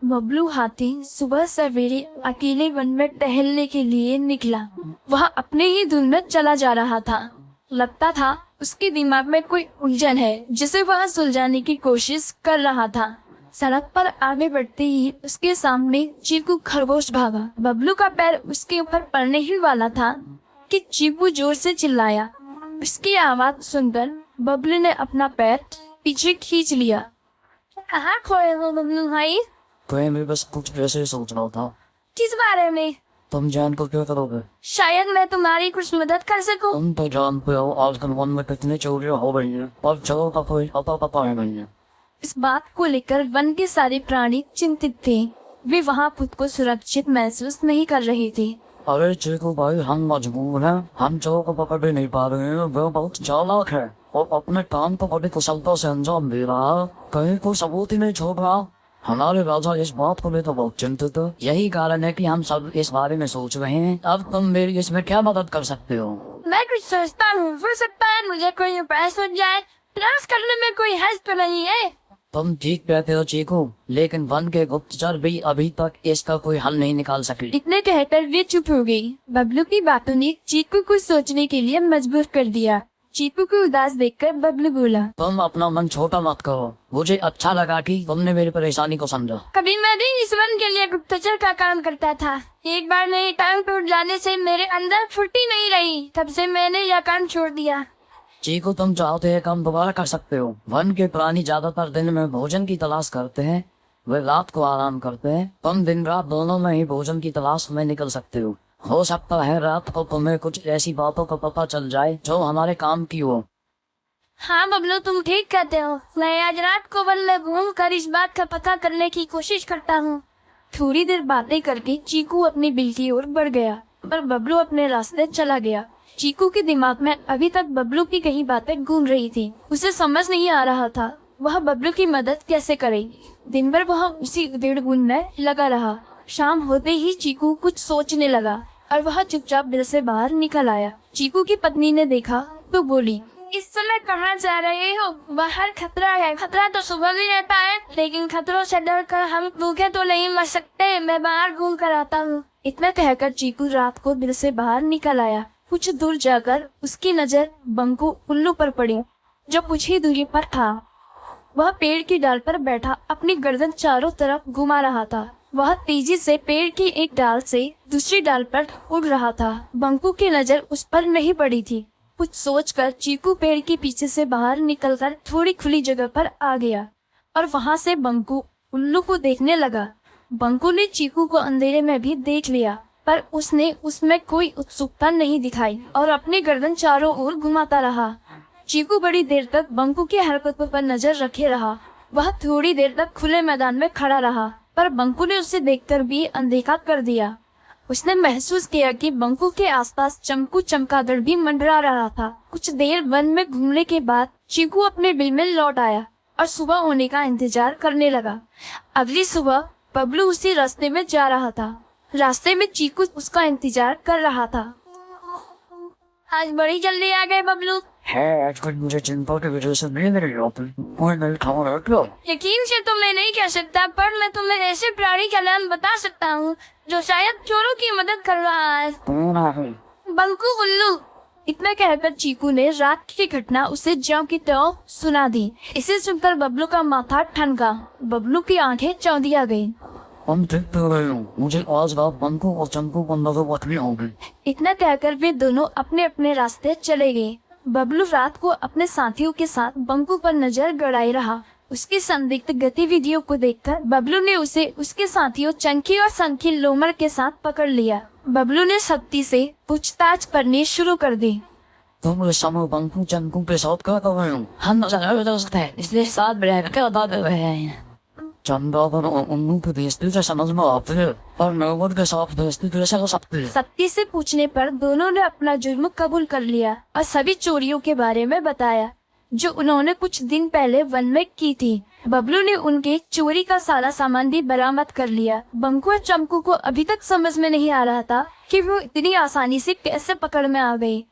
बबलू हाथी सुबह सवेरे अकेले वन में टहलने के लिए निकला। वह अपने ही धुन में चला जा रहा था। लगता था उसके दिमाग में कोई उलझन है जिसे वह सुलझाने की कोशिश कर रहा था। सड़क पर आगे बढ़ते ही उसके सामने चीकू खरगोश भागा। बबलू का पैर उसके ऊपर पड़ने ही वाला था कि चीकू जोर से चिल्लाया। उसकी आवाज सुनकर बबलू ने अपना पैर पीछे खींच लिया। कहाँ खोए हो बबलू भाई? तो मैं बस कुछ ऐसे सोच रहा था। किस बारे में? तुम जान को क्यों करोगे? शायद मैं तुम्हारी कुछ मदद कर सकूं। तुम तो जानते हो आजकल वन में कितनी चोरियां हो रही हैं और चोरों का कोई पता नहीं है। इस बात को लेकर वन के सारे प्राणी चिंतित थे। वे वहाँ खुद को सुरक्षित महसूस नहीं कर रहे थे। अरे चीकू भाई, हम मजबूर हैं। हम चोरों को पकड़ भी नहीं पा रहे हैं। वो बहुत चालाक है और अपने काम को बड़ी कुशलता से अंजाम दे रहा है। कहीं कोई सबूत ही नहीं छोड़ रहा। हमारे राजा इस बात को लेकर बहुत चिंतित है। यही कारण है कि हम सब इस बारे में सोच रहे हैं। अब तुम मेरी इसमें क्या मदद कर सकते हो? मैं कुछ सोचता हूँ, हो सकता है मुझे कोई उपाय सूझ जाए। प्रयास करने में कोई हर्ज तो नहीं है। तुम ठीक कहते हो चीकू, लेकिन वन के गुप्तचर भी अभी तक इसका कोई हल नहीं निकाल सके। इतने कहकर वे चुप हो गई। बबलू की बातों ने चीकू को सोचने के लिए मजबूर कर दिया। चीकू को उदास देखकर बबलू बोला, तुम अपना मन छोटा मत करो। मुझे अच्छा लगा कि तुमने मेरी परेशानी को समझा। कभी मैं भी इस वन के लिए गुप्तचर का काम करता था। एक बार मेरी टांग टूट जाने से मेरे अंदर फुर्ती नहीं रही। तब से मैंने यह काम छोड़ दिया। चीकू, तुम चाहते हैं काम दोबारा कर सकते हो। वन के प्राणी ज्यादातर दिन में भोजन की तलाश करते हैं, वे रात को आराम करते हैं। तुम दिन रात दोनों में ही भोजन की तलाश में निकल सकते हो सकता है रात को तुम्हें कुछ ऐसी बातों का पता चल जाए जो हमारे काम की हो। हाँ बबलू, तुम ठीक कहते हो। मैं आज रात को वन में घूम कर इस बात का पता करने की कोशिश करता हूँ। थोड़ी देर बातें करके चीकू अपनी बिल की ओर बढ़ गया पर बबलू अपने रास्ते चला गया। चीकू के दिमाग में अभी तक बबलू की कई बातें घूम रही थी। उसे समझ नहीं आ रहा था वह बबलू की मदद कैसे करे। दिन भर वह उसी उधेड़-बुन में लगा रहा। शाम होते ही चीकू कुछ सोचने लगा और वह चुपचाप बिल से बाहर निकल आया। चीकू की पत्नी ने देखा तो बोली, इस समय कहाँ जा रहे हो? बाहर खतरा है। खतरा तो सुबह भी रहता है, लेकिन खतरों से डर कर हम भूखे तो नहीं मर सकते। मैं बाहर घूम कर आता हूँ। इतना कहकर चीकू रात को बिल से बाहर निकल आया। कुछ दूर जाकर उसकी नजर बंकू उल्लू पर पड़ी जो कुछ ही दूरी पर था। वह पेड़ की डाल पर बैठा अपनी गर्दन चारों तरफ घुमा रहा था। वह तेजी से पेड़ की एक डाल से दूसरी डाल पर उड़ रहा था। बंकू की नजर उस पर नहीं पड़ी थी। कुछ सोचकर चीकू पेड़ के पीछे से बाहर निकलकर थोड़ी खुली जगह पर आ गया और वहां से बंकू उल्लू को देखने लगा। बंकू ने चीकू को अंधेरे में भी देख लिया पर उसने उसमें कोई उत्सुकता नहीं दिखाई और अपनी गर्दन चारों ओर घुमाता रहा। चीकू बड़ी देर तक बंकू की हरकतों पर नजर रखे रहा। वह थोड़ी देर तक खुले मैदान में खड़ा रहा पर बंकू ने उसे देखकर भी अनदेखा कर दिया। उसने महसूस किया कि बंकू के आसपास चमकू चमगादड़ भी मंडरा रहा था। कुछ देर वन में घूमने के बाद चीकू अपने बिल में लौट आया और सुबह होने का इंतजार करने लगा। अगली सुबह बबलू उसी रास्ते में जा रहा था। रास्ते में चीकू उसका इंतजार कर रहा था। आज बड़ी जल्दी आ गए बबलू। है, आजकल मुझे चिंता की वजह से नहीं मिल रहा। यकीन से तो मैं नहीं कह सकता पर मैं तुम्हें ऐसे प्राणी का नाम बता सकता हूँ जो शायद चोरों की मदद कर रहा है। बंकू उल्लू। इतना कहकर चीकू ने रात की घटना उसे ज्यों की त्यों सुना दी। इसे सुनकर बबलू का माथा ठनका। बबलू की आंखें चौंधिया गईं। मुझे आज रात बंकू और चंकू को नजर रखनी होगी। इतना कहकर वे दोनों अपने अपने रास्ते चले गए। बबलू रात को अपने साथियों के साथ बंकू पर नजर गड़ाए रहा। उसकी संदिग्ध गतिविधियों को देखकर बबलू ने उसे उसके साथियों चंकी और संकी लोमड़ के साथ पकड़ लिया। बबलू ने सख्ती से पूछताछ करनी शुरू कर दी। तुम इस समय बंकू चंकू के साथ क्या कर रहे हो? हम इसलिए साथ बैठ कर बात कर रहे हैं। चंदा उन्नू की दोस्ती से समझ में आती है और नौबत के साथ दोस्ती कैसे हो सकती है? सख्ती से पूछने पर दोनों ने अपना जुर्म कबूल कर लिया और सभी चोरियों के बारे में बताया जो उन्होंने कुछ दिन पहले वन में की थी। बबलू ने उनके चोरी का सारा सामान भी बरामद कर लिया। बंकू और चंकू को अभी तक समझ में नहीं आ रहा था कि वो इतनी आसानी से कैसे पकड़ में आ गए।